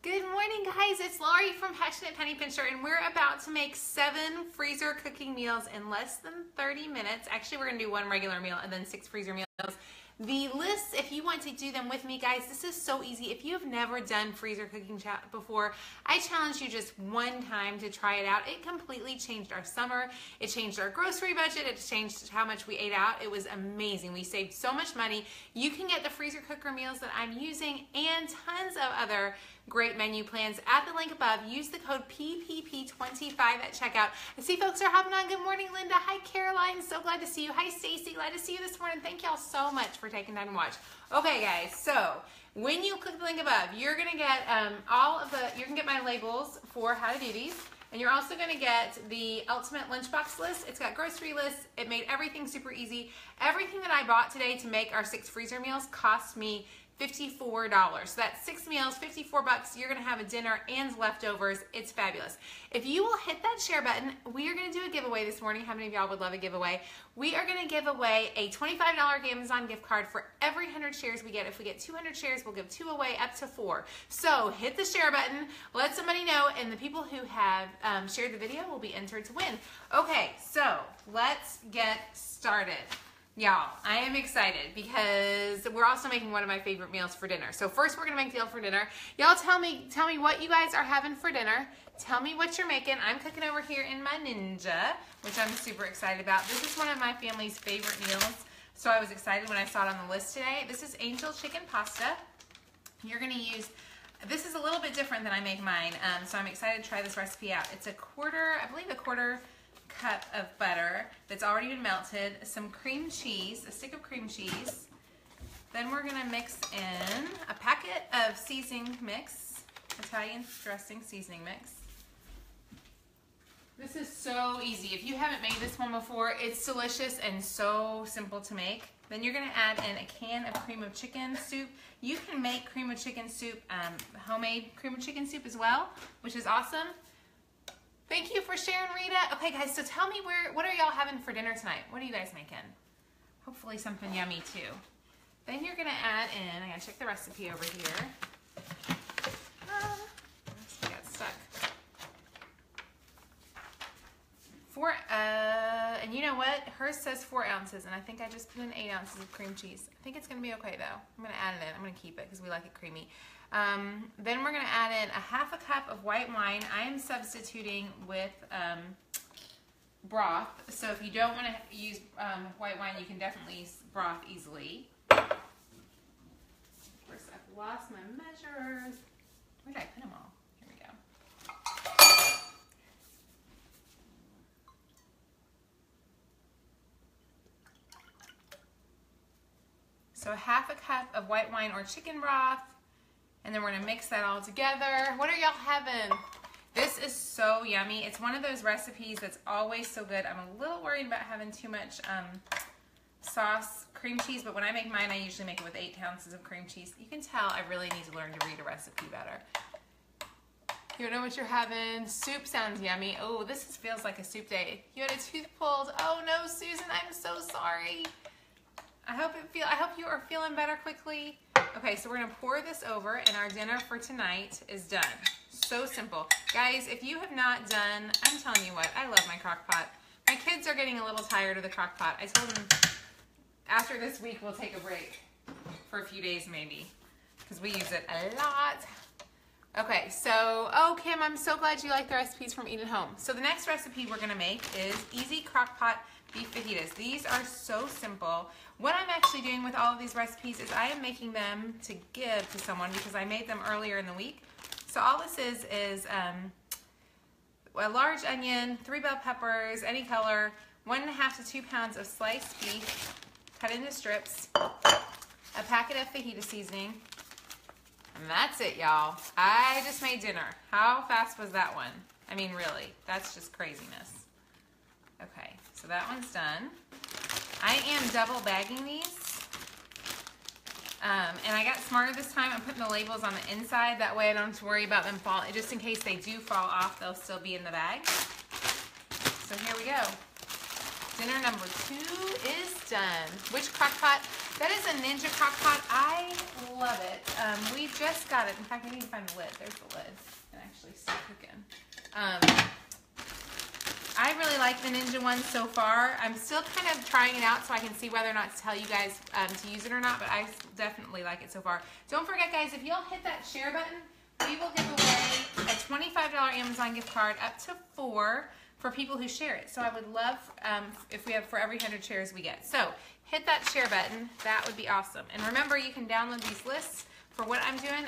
Good morning, guys. It's Laurie from Passionate Penny Pincher, and we're about to make 7 freezer cooking meals in less than 30 minutes. Actually, we're going to do 1 regular meal and then 6 freezer meals. The lists, if you want to do them with me, guys, this is so easy. If you've never done freezer cooking chat before, I challenge you just one time to try it out. It completely changed our summer. It changed our grocery budget. It changed how much we ate out. It was amazing. We saved so much money. You can get the freezer cooker meals that I'm using and tons of other great menu plans at the link above. Use the code PPP25 at checkout. I see folks are hopping on. Good morning, Linda. Hi, Caroline. So glad to see you. Hi, Stacy. Glad to see you this morning. Thank y'all so much for taking time to watch. Okay, guys. So when you click the link above, you're gonna get you can get my labels for how to do these. And you're also going to get the ultimate lunchbox list. It's got grocery lists. It made everything super easy. Everything that I bought today to make our 6 freezer meals cost me $54. So that's 6 meals, 54 bucks. You're going to have a dinner and leftovers. It's fabulous. If you will hit that share button, we are going to do a giveaway this morning. How many of y'all would love a giveaway? We are going to give away a $25 Amazon gift card for every 100 shares we get. If we get 200 shares, we'll give 2 away, up to 4. So hit the share button, let somebody know, and the people who have shared the video will be entered to win. Okay, so let's get started. Y'all, I am excited because we're also making one of my favorite meals for dinner. So first we're gonna make the meal for dinner. Y'all tell me what you guys are having for dinner. Tell me what you're making. I'm cooking over here in my Ninja, which I'm super excited about. This is one of my family's favorite meals, so I was excited when I saw it on the list today. This is angel chicken pasta. You're gonna use, this is a little bit different than I make mine, so I'm excited to try this recipe out. It's a quarter cup of butter that's already been melted, some cream cheese, a stick of cream cheese. Then we're gonna mix in a packet of seasoning mix, Italian dressing seasoning mix. This is so easy. If you haven't made this one before, it's delicious and so simple to make. Then you're gonna add in a can of cream of chicken soup. You can make cream of chicken soup, homemade cream of chicken soup as well, which is awesome. Thank you for sharing, Rita. Okay, guys, so tell me what are y'all having for dinner tonight? What are you guys making? Hopefully something yummy too. Then you're gonna add in, I gotta check the recipe over here. I got stuck. And you know what? Hers says 4 ounces, and I think I just put in 8 ounces of cream cheese. I think it's gonna be okay though. I'm gonna add it in. I'm gonna keep it because we like it creamy. Then we're going to add in a ½ cup of white wine. I am substituting with broth. So if you don't want to use white wine, you can definitely use broth easily. Of course, I've lost my measures. Where did I put them all? Here we go. So ½ cup of white wine or chicken broth. And then we're gonna mix that all together. What are y'all having? This is so yummy. It's one of those recipes that's always so good. I'm a little worried about having too much sauce, cream cheese, but when I make mine, I usually make it with 8 ounces of cream cheese. You can tell I really need to learn to read a recipe better. You don't know what you're having? Soup sounds yummy. Oh, this feels like a soup day. You had a tooth pulled. Oh no, Susan, I'm so sorry. I hope you are feeling better quickly. Okay, so we're gonna pour this over and our dinner for tonight is done. So simple. Guys, if you have not done, I'm telling you what, I love my crock pot. My kids are getting a little tired of the crock pot. I told them after this week we'll take a break for a few days maybe, because we use it a lot. Okay, so, oh Kim, I'm so glad you like the recipes from Eat at Home. So the next recipe we're gonna make is easy crock pot beef fajitas. These are so simple. What I'm actually doing with all of these recipes is I am making them to give to someone because I made them earlier in the week. So all this is a large onion, 3 bell peppers, any color, 1½ to 2 pounds of sliced beef cut into strips, a packet of fajita seasoning, and that's it, y'all. I just made dinner. How fast was that one? I mean, really, that's just craziness. Okay, so that one's done. I am double bagging these. And I got smarter this time. I'm putting the labels on the inside. That way I don't have to worry about them falling. Just in case they do fall off, they'll still be in the bag. So here we go. Dinner number 2 is done. Which crock pot? That is a Ninja crock pot. I love it. We just got it. In fact, I need to find the lid. There's the lid. And actually start cooking. I really like the Ninja one so far. I'm still kind of trying it out so I can see whether or not to tell you guys to use it or not, but I definitely like it so far. Don't forget, guys, if you'll hit that share button, we will give away a $25 Amazon gift card up to 4 for people who share it. So I would love if we have for every 100 shares we get. So hit that share button. That would be awesome. And remember, you can download these lists for what I'm doing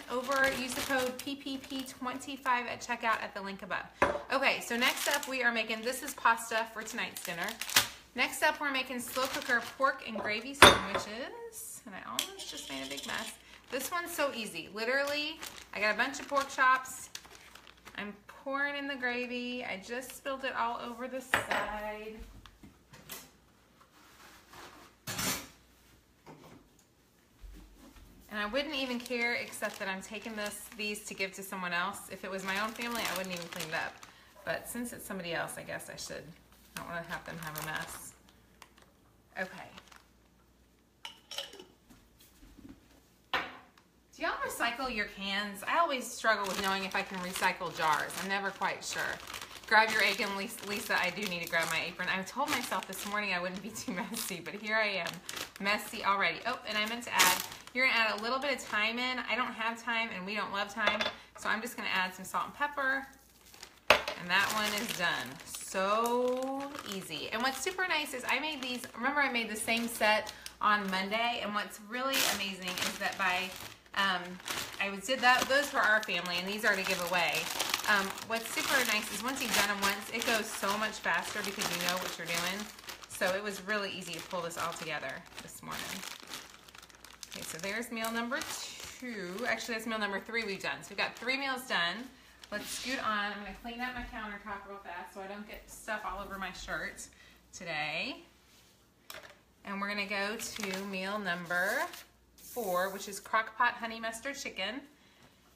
use the code PPP25 at checkout at the link above. Okay, so next up we are making, this is pasta for tonight's dinner. Next up we're making slow cooker pork and gravy sandwiches. And I almost just made a big mess. This one's so easy. Literally, I got a bunch of pork chops. I'm pouring in the gravy. I just spilled it all over the side. And I wouldn't even care, except that I'm taking these to give to someone else. If it was my own family, I wouldn't even clean it up. But since it's somebody else, I guess I should. I don't want to have them have a mess. Okay. Do y'all recycle your cans? I always struggle with knowing if I can recycle jars. I'm never quite sure. Grab your apron, Lisa. I do need to grab my apron. I told myself this morning I wouldn't be too messy, but here I am, messy already. Oh, and I meant to add, you're gonna add a little bit of thyme in. I don't have thyme, and we don't love thyme, so I'm just gonna add some salt and pepper, and that one is done. So easy. And what's super nice is I made these, remember I made the same set on Monday, and what's really amazing is that by, those for our family, and these are to give away. What's super nice is once you've done them once, it goes so much faster because you know what you're doing. So it was really easy to pull this all together this morning. Okay, so there's meal number 2. Actually, that's meal number 3 we've done. So we've got 3 meals done. Let's scoot on. I'm going to clean up my countertop real fast so I don't get stuff all over my shirt today. And we're going to go to meal number 4, which is crock pot honey mustard chicken.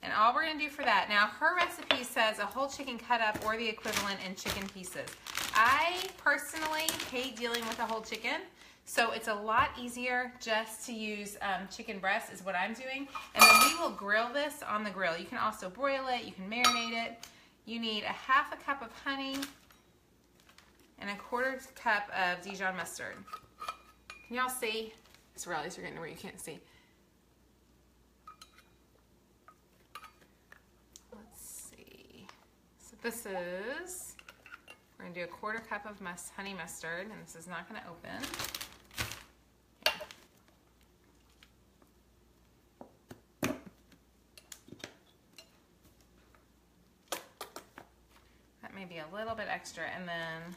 And all we're going to do for that, now her recipe says a whole chicken cut up or the equivalent in chicken pieces. I personally hate dealing with a whole chicken, so it's a lot easier just to use chicken breast is what I'm doing. And then we will grill this on the grill. You can also broil it, you can marinate it. You need a 1/2 cup of honey and a 1/4 cup of Dijon mustard. Can y'all see? It's Rallies are getting to where you can't see. This is, we're going to do a 1/4 cup of honey mustard, and this is not going to open. That may be a little bit extra, and then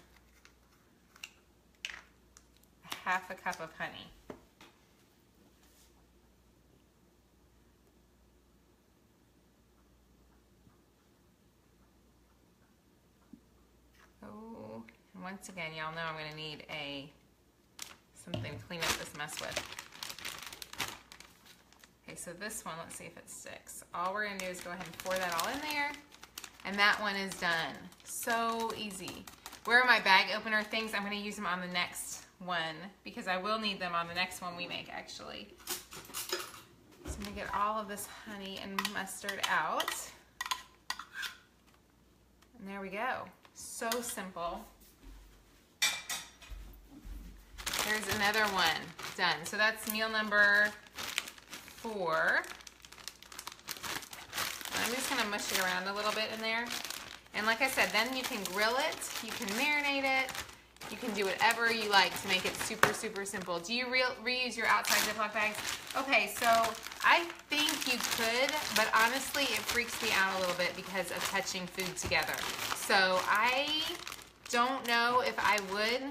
a 1/2 cup of honey. Once again, y'all know I'm going to need something to clean up this mess with. Okay, so this one, let's see if it sticks. All we're going to do is go ahead and pour that all in there, and that one is done. So easy. Where are my bag opener things? I'm going to use them on the next one because I will need them on the next one we make, actually. So I'm going to get all of this honey and mustard out. And there we go. So simple. There's another one done. So that's meal number 4. I'm just going to mush it around a little bit in there. And like I said, then you can grill it, you can marinate it, you can do whatever you like to make it super, super simple. Do you reuse your outside Ziploc bags? Okay, so I think you could, but honestly, it freaks me out a little bit because of touching food together. So I don't know if I would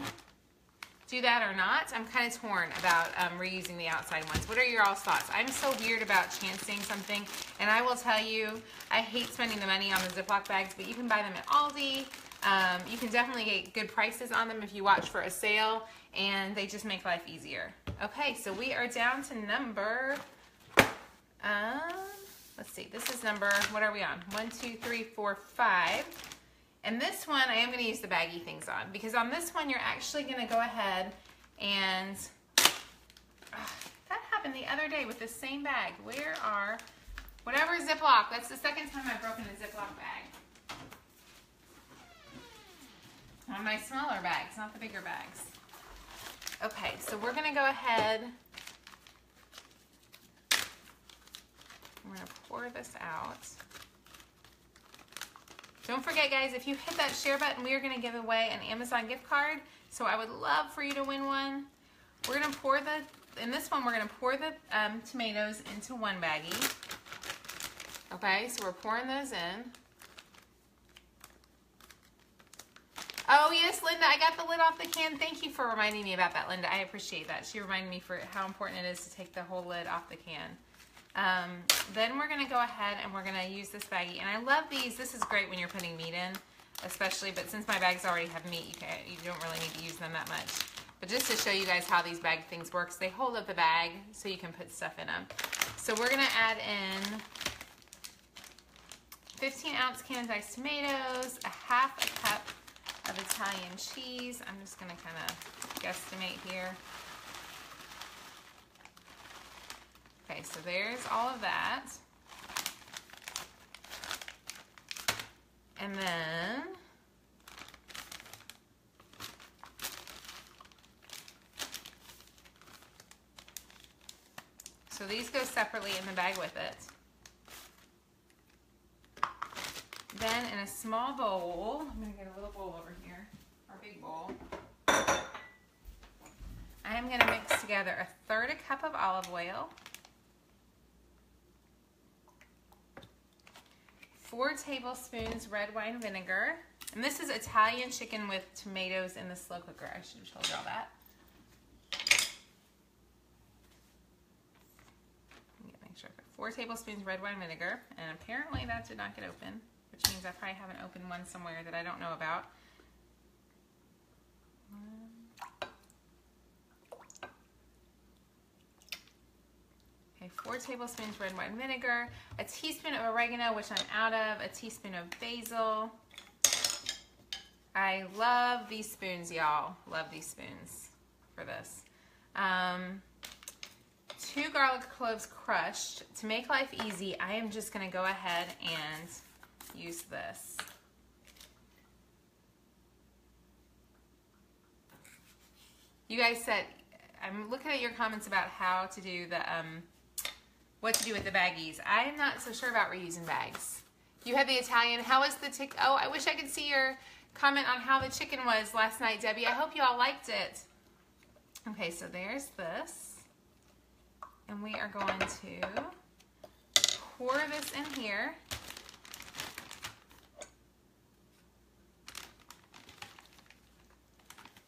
do that or not. I'm kind of torn about reusing the outside ones. What are your all's thoughts? I'm so weird about chancing something, and I will tell you, I hate spending the money on the Ziploc bags, but you can buy them at Aldi. You can definitely get good prices on them if you watch for a sale, and they just make life easier. Okay, so we are down to number, let's see, this is number, what are we on? 1, 2, 3, 4, 5. And this one, I am going to use the baggy things on, because on this one, you're actually going to go ahead and, that happened the other day with the same bag. Where are, whatever Ziploc, that's the second time I've broken a Ziploc bag. On my smaller bags, not the bigger bags. Okay, so we're gonna go ahead. We're gonna pour this out. Don't forget, guys, if you hit that share button, we are gonna give away an Amazon gift card. So I would love for you to win one. We're gonna pour in this one, we're gonna pour the tomatoes into one baggie. Okay, so we're pouring those in. Oh yes, Linda, I got the lid off the can. Thank you for reminding me about that, Linda. I appreciate that. She reminded me for how important it is to take the whole lid off the can. Then we're gonna go ahead and we're gonna use this baggie. And I love these. This is great when you're putting meat in, especially, but since my bags already have meat, you don't really need to use them that much. But just to show you guys how these bag things work, they hold up the bag so you can put stuff in them. So we're gonna add in 15-ounce canned diced tomatoes, a half a cup of Italian cheese. I'm just gonna kind of guesstimate here. Okay, so there's all of that. And then so these go separately in the bag with it. Then in a small bowl, I'm going to get a little bowl over here, our big bowl. I am going to mix together 1/3 cup of olive oil, 4 tablespoons red wine vinegar, and this is Italian chicken with tomatoes in the slow cooker. I should have told you all that. Make sure I put 4 tablespoons red wine vinegar, and apparently that did not get open, which means I probably haven't opened one somewhere that I don't know about. Okay, 4 tablespoons red wine vinegar, a teaspoon of oregano, which I'm out of, a teaspoon of basil. I love these spoons, y'all. Love these spoons for this. 2 garlic cloves crushed. To make life easy, I am just gonna go ahead and use this. You guys said, I'm looking at your comments about how to do the, what to do with the baggies. I am not so sure about reusing bags. You had the Italian, how was the chicken? Oh, I wish I could see your comment on how the chicken was last night, Debbie. I hope you all liked it. Okay, so there's this. And we are going to pour this in here.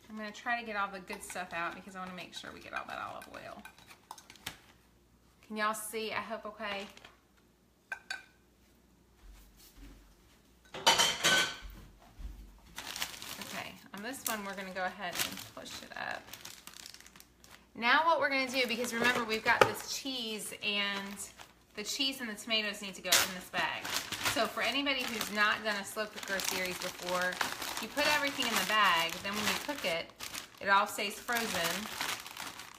I'm going to try to get all the good stuff out because I want to make sure we get all that olive oil. Can y'all see? I hope okay. Okay, on this one we're going to go ahead and push it up. Now what we're going to do, because remember we've got this cheese, and the cheese and the tomatoes need to go in this bag. So for anybody who's not done a slow cooker series before, you put everything in the bag, then when you cook it, it all stays frozen.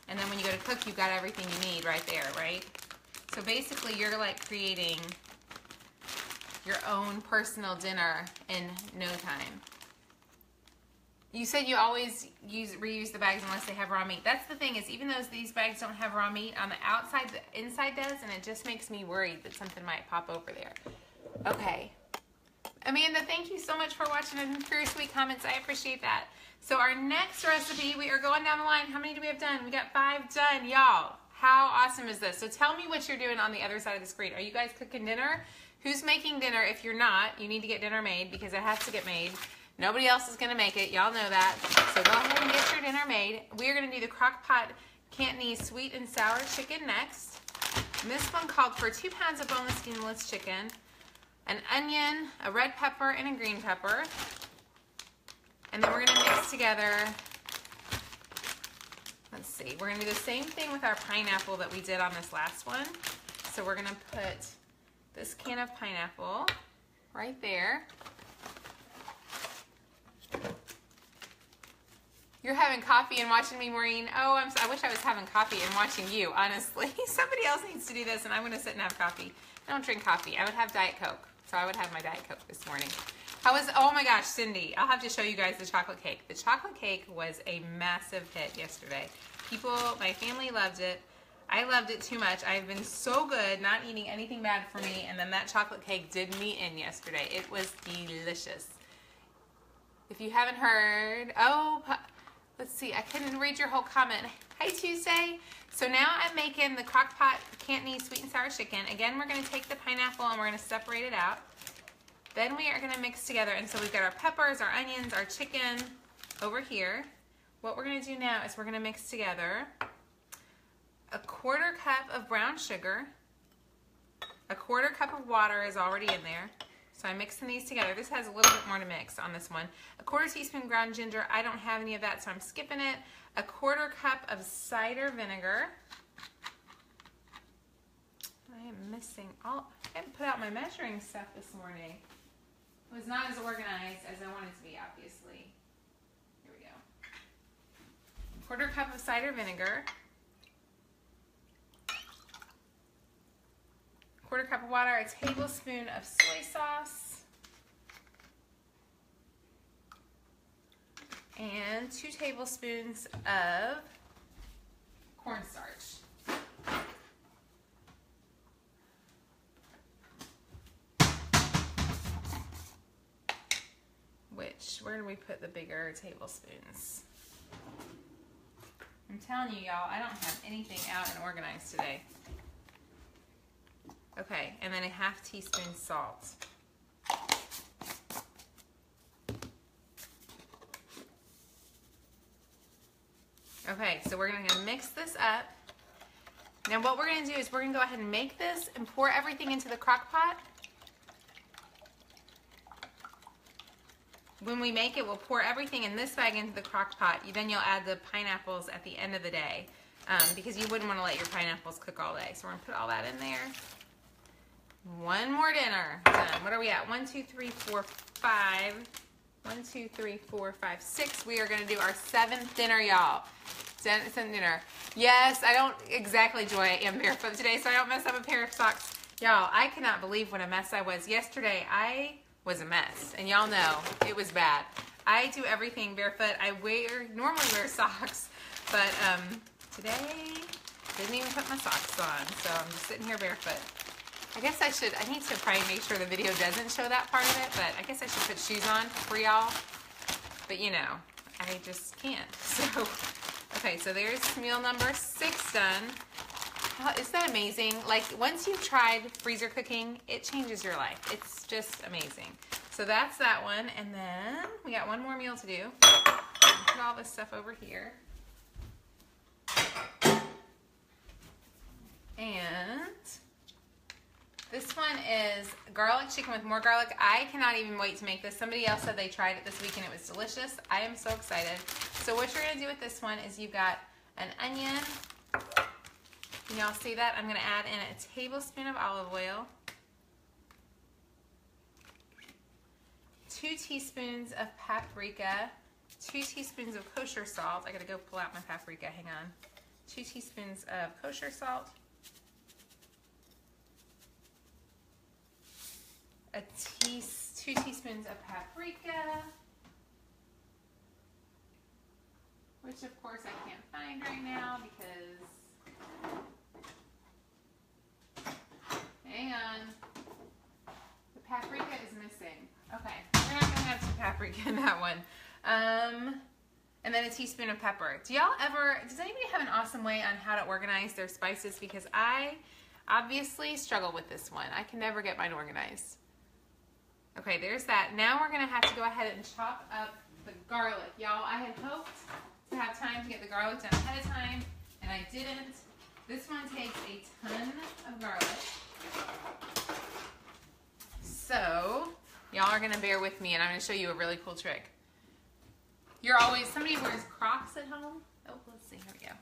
And then when you go to cook, you've got everything you need right there, right? So basically you're like creating your own personal dinner in no time. You said you always reuse the bags unless they have raw meat. That's the thing, is even though these bags don't have raw meat on the outside, the inside does, and it just makes me worried that something might pop over there. Okay. Amanda, thank you so much for watching and for your sweet comments. I appreciate that. So our next recipe, we are going down the line. How many do we have done? We got 5 done, y'all. How awesome is this? So tell me what you're doing on the other side of the screen. Are you guys cooking dinner? Who's making dinner? If you're not, you need to get dinner made because it has to get made. Nobody else is going to make it. Y'all know that. So go ahead and get your dinner made. We're going to do the crock pot Cantonese sweet and sour chicken next. And this one called for 2 pounds of boneless, skinless chicken, an onion, a red pepper, and a green pepper. And then we're going to mix together, let's see, we're going to do the same thing with our pineapple that we did on this last one. So we're going to put this can of pineapple right there. You're having coffee and watching me, Maureen. Oh, I wish I was having coffee and watching you, honestly. Somebody else needs to do this, and I'm going to sit and have coffee. I don't drink coffee. I would have Diet Coke. So I would have my Diet Coke this morning. Oh my gosh, Cindy, I'll have to show you guys the chocolate cake. The chocolate cake was a massive hit yesterday. My family loved it. I loved it too much. I've been so good not eating anything bad for me, and then that chocolate cake did me in yesterday. It was delicious. If you haven't heard, let's see, I couldn't read your whole comment. Hi, Tuesday. So now I'm making the crock pot Cantonese sweet and sour chicken. Again, we're going to take the pineapple and we're going to separate it out. Then we are going to mix together. And so we've got our peppers, our onions, our chicken over here. What we're going to do now is we're going to mix together a 1/4 cup of brown sugar. A 1/4 cup of water is already in there. So I'm mixing these together. This has a little bit more to mix on this one. A 1/4 teaspoon ground ginger. I don't have any of that, so I'm skipping it. A 1/4 cup of cider vinegar. I am missing I haven't put out my measuring stuff this morning. It was not as organized as I wanted to be, obviously. Here we go. 1/4 cup of cider vinegar. 1/4 cup of water, a tablespoon of soy sauce, and 2 tablespoons of cornstarch. Where do we put the bigger tablespoons? I'm telling you, y'all, I don't have anything out and organized today. Okay, and then a 1/2 teaspoon salt. Okay, so we're going to mix this up. Now what we're going to do is we're going to go ahead and make this and pour everything into the crock pot. When we make it, we'll pour everything in this bag into the crock pot. Then you'll add the pineapples at the end of the day because you wouldn't want to let your pineapples cook all day. So we're going to put all that in there. One more dinner. Done. What are we at? 1, 2, 3, 4, 5. 1, 2, 3, 4, 5, 6. We are going to do our 7th dinner, y'all. 7th dinner. Yes, I don't exactly enjoy I am barefoot today, so I don't mess up a pair of socks. Y'all, I cannot believe what a mess I was. Yesterday, I was a mess, and y'all know it was bad. I do everything barefoot. I normally wear socks, but today, didn't even put my socks on, so I'm just sitting here barefoot. I guess I need to probably make sure the video doesn't show that part of it, but I guess I should put shoes on for y'all. But you know, I just can't. So, okay, so there's meal number 6 done. Oh, isn't that amazing? Like, once you've tried freezer cooking, it changes your life. It's just amazing. So that's that one, and then we got one more meal to do. Put all this stuff over here. And this one is garlic chicken with more garlic. I cannot even wait to make this. Somebody else said they tried it this week and it was delicious. I am so excited. So what you're gonna do with this one is you've got an onion. Can y'all see that? I'm gonna add in a tablespoon of olive oil, 2 teaspoons of paprika, 2 teaspoons of kosher salt. I gotta go pull out my paprika, hang on. 2 teaspoons of kosher salt, 2 teaspoons of paprika, which of course I can't find right now because, hang on, the paprika is missing. Okay, we're not gonna have some paprika in that one. And then a teaspoon of pepper. Does anybody have an awesome way on how to organize their spices? Because I obviously struggle with this one. I can never get mine organized. Okay, there's that. Now we're gonna have to go ahead and chop up the garlic. Y'all, I had hoped to have time to get the garlic done ahead of time, and I didn't. This one takes a ton of garlic. So, y'all are gonna bear with me, and I'm gonna show you a really cool trick. Somebody wears Crocs at home. Oh, let's see, here we go.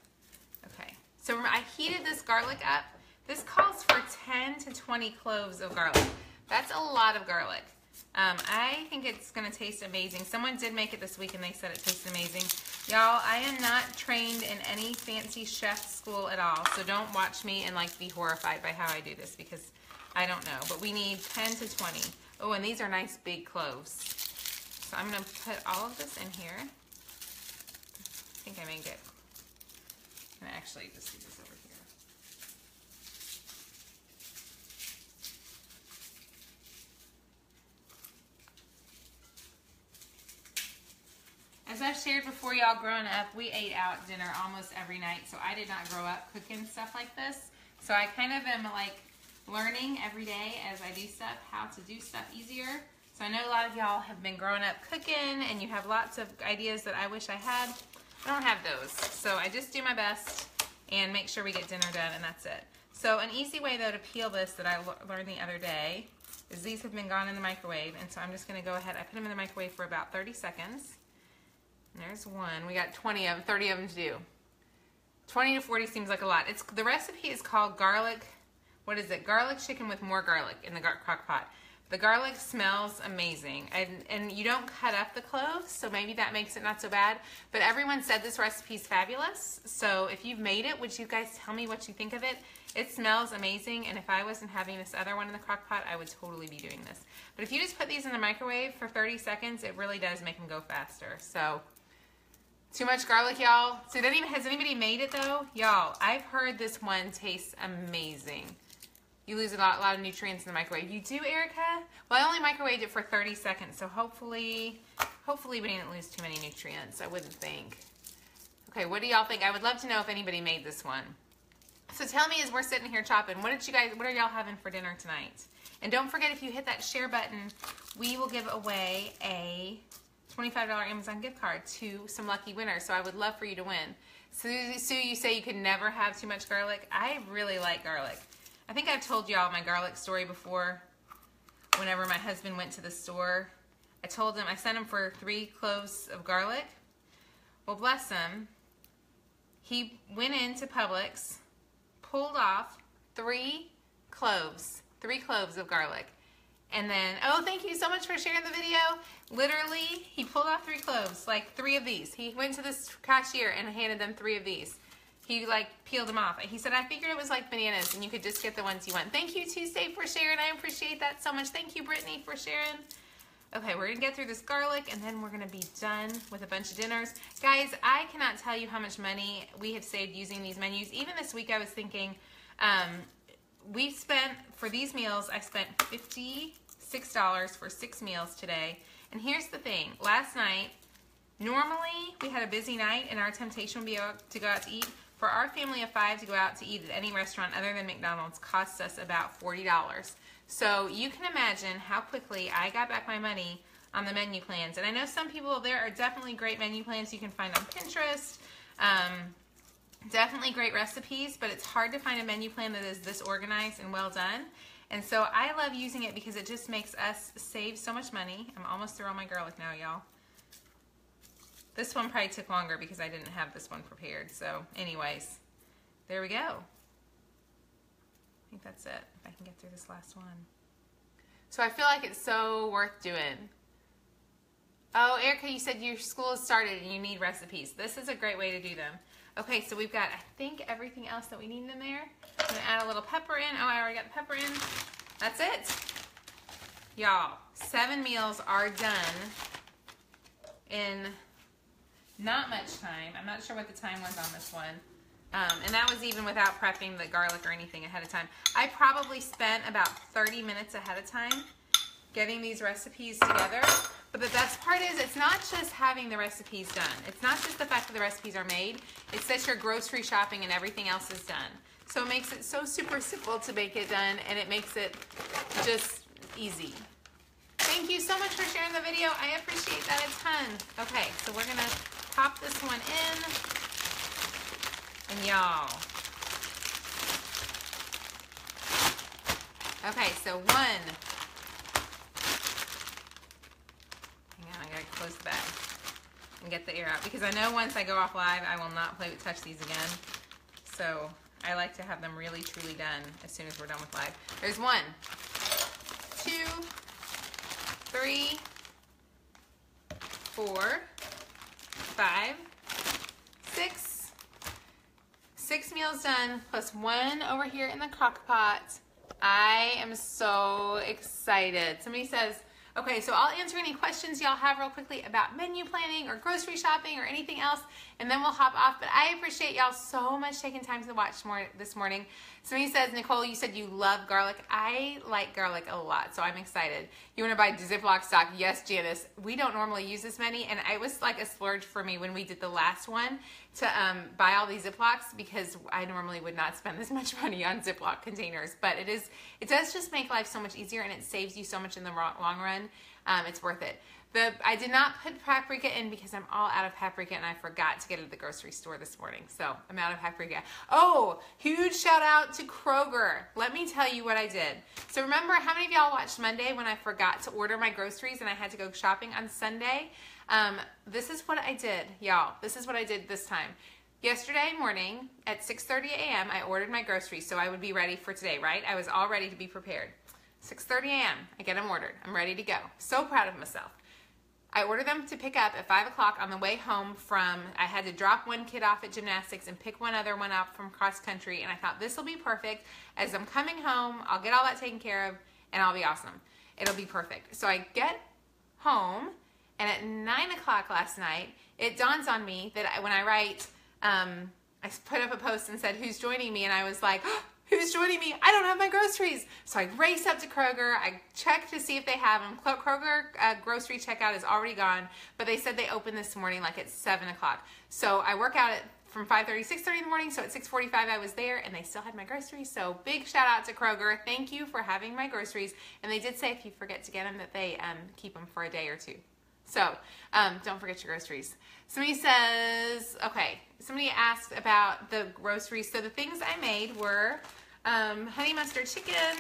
Okay, so I heated this garlic up. This calls for 10 to 20 cloves of garlic. That's a lot of garlic. I think it's gonna taste amazing. Someone did make it this week and they said it tasted amazing. Y'all, I am not trained in any fancy chef school at all, so don't watch me and like be horrified by how I do this because I don't know. But we need 10 to 20. Oh, and these are nice big cloves. So I'm gonna put all of this in here. I think I may get, and actually just do this over here. As I've shared before, y'all, growing up, we ate out dinner almost every night, so I did not grow up cooking stuff like this. So I kind of am like learning every day as I do stuff, how to do stuff easier. So I know a lot of y'all have been growing up cooking and you have lots of ideas that I wish I had. I don't have those. So I just do my best and make sure we get dinner done, and that's it. So an easy way though to peel this that I learned the other day is these have been gone in the microwave, and so I'm just gonna go ahead, I put them in the microwave for about 30 seconds. And there's one. We got 20 of them, 30 of them to do. 20 to 40 seems like a lot. The recipe is called garlic, what is it? Garlic chicken with more garlic in the crock pot. The garlic smells amazing. And you don't cut up the cloves, so maybe that makes it not so bad. But everyone said this recipe is fabulous. So if you've made it, would you guys tell me what you think of it? It smells amazing, and if I wasn't having this other one in the crock pot, I would totally be doing this. But if you just put these in the microwave for 30 seconds, it really does make them go faster. So too much garlic, y'all. So has anybody made it though? Y'all, I've heard this one tastes amazing. You lose a lot of nutrients in the microwave. You do, Erica? Well, I only microwaved it for 30 seconds, so hopefully we didn't lose too many nutrients, I wouldn't think. Okay, what do y'all think? I would love to know if anybody made this one. So tell me as we're sitting here chopping, what are y'all having for dinner tonight? And don't forget, if you hit that share button, we will give away a $25 Amazon gift card to some lucky winners. So I would love for you to win. Sue, you say you could never have too much garlic. I really like garlic. I think I've told y'all my garlic story before. Whenever my husband went to the store, I sent him for 3 cloves of garlic. Well, bless him. He went into Publix, pulled off 3 cloves of garlic. And then, oh, thank you so much for sharing the video. Literally, he pulled off 3 cloves, like 3 of these. He went to this cashier and handed them 3 of these. He like peeled them off. He said, I figured it was like bananas and you could just get the ones you want. Thank you, Tuesday, for sharing. I appreciate that so much. Thank you, Brittany, for sharing. Okay, we're gonna get through this garlic and then we're gonna be done with a bunch of dinners. Guys, I cannot tell you how much money we have saved using these menus. Even this week I was thinking, we spent, for these meals, I spent $56 for 6 meals today. And here's the thing, last night, normally we had a busy night and our temptation would be to go out to eat. For our family of 5 to go out to eat at any restaurant other than McDonald's costs us about $40. So you can imagine how quickly I got back my money on the menu plans. And I know some people, there are definitely great menu plans you can find on Pinterest. Definitely great recipes, but it's hard to find a menu plan that is this organized and well done. And so I love using it because it just makes us save so much money. I'm almost through all my garlic now, y'all. This one probably took longer because I didn't have this one prepared. So anyways, there we go. I think that's it, if I can get through this last one. So I feel like it's so worth doing. Oh, Erica, you said your school has started and you need recipes. This is a great way to do them. Okay, so we've got, I think, everything else that we need in there. I'm gonna add a little pepper in. Oh, I already got the pepper in. That's it. Y'all, 7 meals are done in not much time. I'm not sure what the time was on this one. And that was even without prepping the garlic or anything ahead of time. I probably spent about 30 minutes ahead of time getting these recipes together. But the best part is it's not just having the recipes done. It's not just the fact that the recipes are made. It's that your grocery shopping and everything else is done. So it makes it so super simple to make it done, and it makes it just easy. Thank you so much for sharing the video. I appreciate that a ton. Okay, so we're gonna pop this one in. And y'all. Okay, so 1. I gotta close the bag and get the air out because I know once I go off live, I will not touch these again. So I like to have them really truly done as soon as we're done with live. There's 1, 2, 3, 3, 4, 5, 6. 6 meals done, plus 1 over here in the crock pot. I am so excited. Somebody says, okay, so I'll answer any questions y'all have real quickly about menu planning or grocery shopping or anything else, and then we'll hop off. But I appreciate y'all so much taking time to watch more this morning. Somebody says, Nicole, you said you love garlic. I like garlic a lot, so I'm excited. You want to buy Ziploc stock? Yes, Janice. We don't normally use this many, and it was like a splurge for me when we did the last one to buy all these Ziplocs, because I normally would not spend this much money on Ziploc containers. But it does just make life so much easier, and it saves you so much in the long run. It's worth it. I did not put paprika in because I'm all out of paprika, and I forgot to get it at the grocery store this morning. So I'm out of paprika. Oh, huge shout out to Kroger. Let me tell you what I did. So remember, how many of y'all watched Monday when I forgot to order my groceries and I had to go shopping on Sunday? This is what I did, y'all. This is what I did this time. Yesterday morning at 6:30 a.m. I ordered my groceries so I would be ready for today, right? I was all ready to be prepared. 6:30 a.m. I get them ordered. I'm ready to go. So proud of myself. I ordered them to pick up at 5 o'clock on the way home from, I had to drop one kid off at gymnastics and pick one other one up from cross country, and I thought this will be perfect. As I'm coming home, I'll get all that taken care of, and I'll be awesome. It'll be perfect. So I get home, and at 9 o'clock last night, it dawns on me that when I write, I put up a post and said, who's joining me? And I was like, oh, who's joining me? I don't have my groceries. So I race up to Kroger. I check to see if they have them. Kroger grocery checkout is already gone, but they said they opened this morning like at 7 o'clock. So I work out from 5:30, 6:30 in the morning. So at 6:45 I was there, and they still had my groceries. So big shout out to Kroger. Thank you for having my groceries. And they did say if you forget to get them that they keep them for a day or two. So don't forget your groceries. Somebody says, okay, somebody asked about the groceries. So the things I made were honey mustard chicken.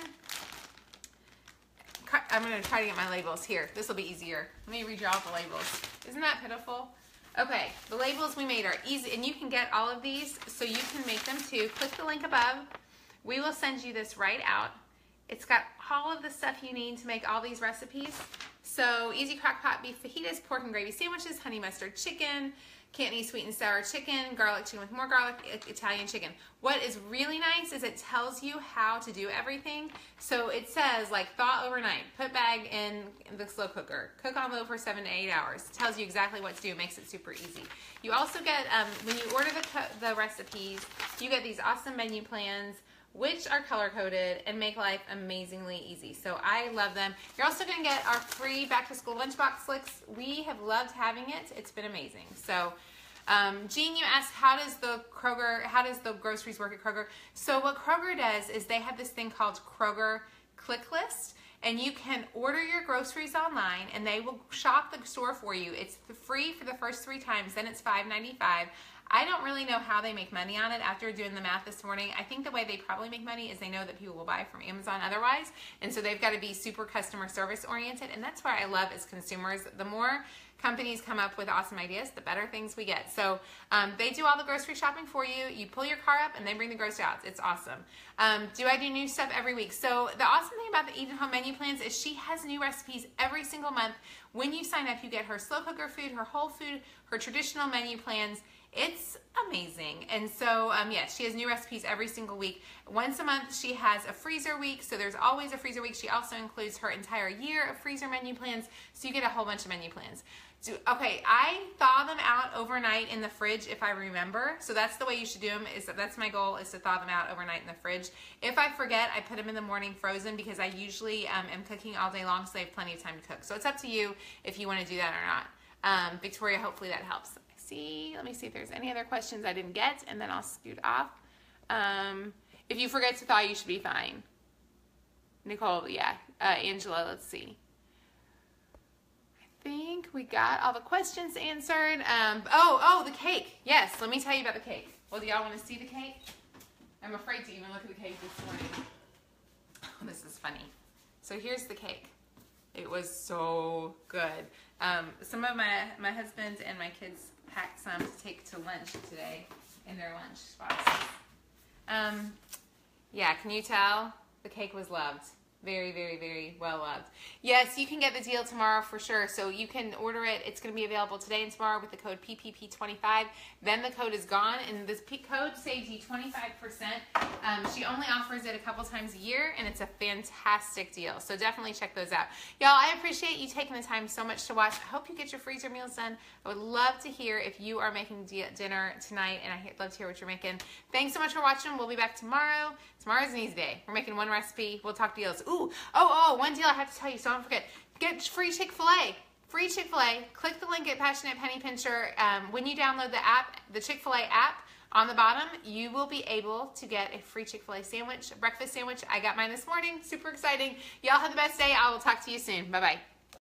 I'm going to try to get my labels here. This will be easier. Let me redraw the labels. Isn't that pitiful? Okay, the labels we made are easy, and you can get all of these, so you can make them too. Click the link above. We will send you this right out. It's got all of the stuff you need to make all these recipes. So easy crock pot beef fajitas, pork and gravy sandwiches, honey mustard chicken, Cantonese sweet and sour chicken, garlic chicken with more garlic, Italian chicken. What is really nice is it tells you how to do everything. So it says like thaw overnight, put bag in the slow cooker, cook on low for 7 to 8 hours. It tells you exactly what to do. It makes it super easy. You also get, when you order the recipes, you get these awesome menu plans, which are color-coded and make life amazingly easy. So I love them. You're also going to get our free back-to-school lunchbox slicks. We have loved having it. It's been amazing. So, Jean, you asked, how does the groceries work at Kroger? So what Kroger does is they have this thing called Kroger Click List, and you can order your groceries online, and they will shop the store for you. It's free for the first 3 times, then it's $5.95. I don't really know how they make money on it after doing the math this morning. I think the way they probably make money is they know that people will buy from Amazon otherwise, and so they've got to be super customer service oriented, and that's what I love as consumers. The more companies come up with awesome ideas, the better things we get. So they do all the grocery shopping for you. You pull your car up and they bring the groceries out. It's awesome. Do I do new stuff every week? So the awesome thing about the Eat at Home menu plans is she has new recipes every single month. When you sign up, you get her slow cooker food, her whole food, her traditional menu plans. It's amazing. And so, yes, she has new recipes every single week. Once a month, she has a freezer week. So there's always a freezer week. She also includes her entire year of freezer menu plans. So you get a whole bunch of menu plans. Okay, I thaw them out overnight in the fridge if I remember. So that's the way you should do them. That's my goal, is to thaw them out overnight in the fridge. If I forget, I put them in the morning frozen, because I usually am cooking all day long, so I have plenty of time to cook. So it's up to you if you want to do that or not. Victoria, hopefully that helps. Let me see if there's any other questions I didn't get, and then I'll scoot off. If you forget to thaw, you should be fine. Nicole, yeah. Angela, let's see. I think we got all the questions answered. The cake. Yes, let me tell you about the cake. Well, do y'all want to see the cake? I'm afraid to even look at the cake this morning. Oh, this is funny. So here's the cake. It was so good. Some of my husband and my kids packed some to take to lunch today in their lunch boxes. Yeah, can you tell? The cake was loved. Very, very, very well loved. Yes, you can get the deal tomorrow for sure. So you can order it. It's going to be available today and tomorrow with the code PPP25. Then the code is gone, and this code saves you 25%. She only offers it a couple times a year, and it's a fantastic deal. So definitely check those out. Y'all, I appreciate you taking the time so much to watch. I hope you get your freezer meals done. I would love to hear if you are making dinner tonight, and I'd love to hear what you're making. Thanks so much for watching. We'll be back tomorrow. Tomorrow's an easy day. We're making one recipe. We'll talk deals. Ooh, one deal I have to tell you, so don't forget. Get free Chick-fil-A. Free Chick-fil-A. Click the link at Passionate Penny Pincher. When you download the app, the Chick-fil-A app, on the bottom, you will be able to get a free Chick-fil-A sandwich, a breakfast sandwich. I got mine this morning. Super exciting. Y'all have the best day. I will talk to you soon. Bye-bye.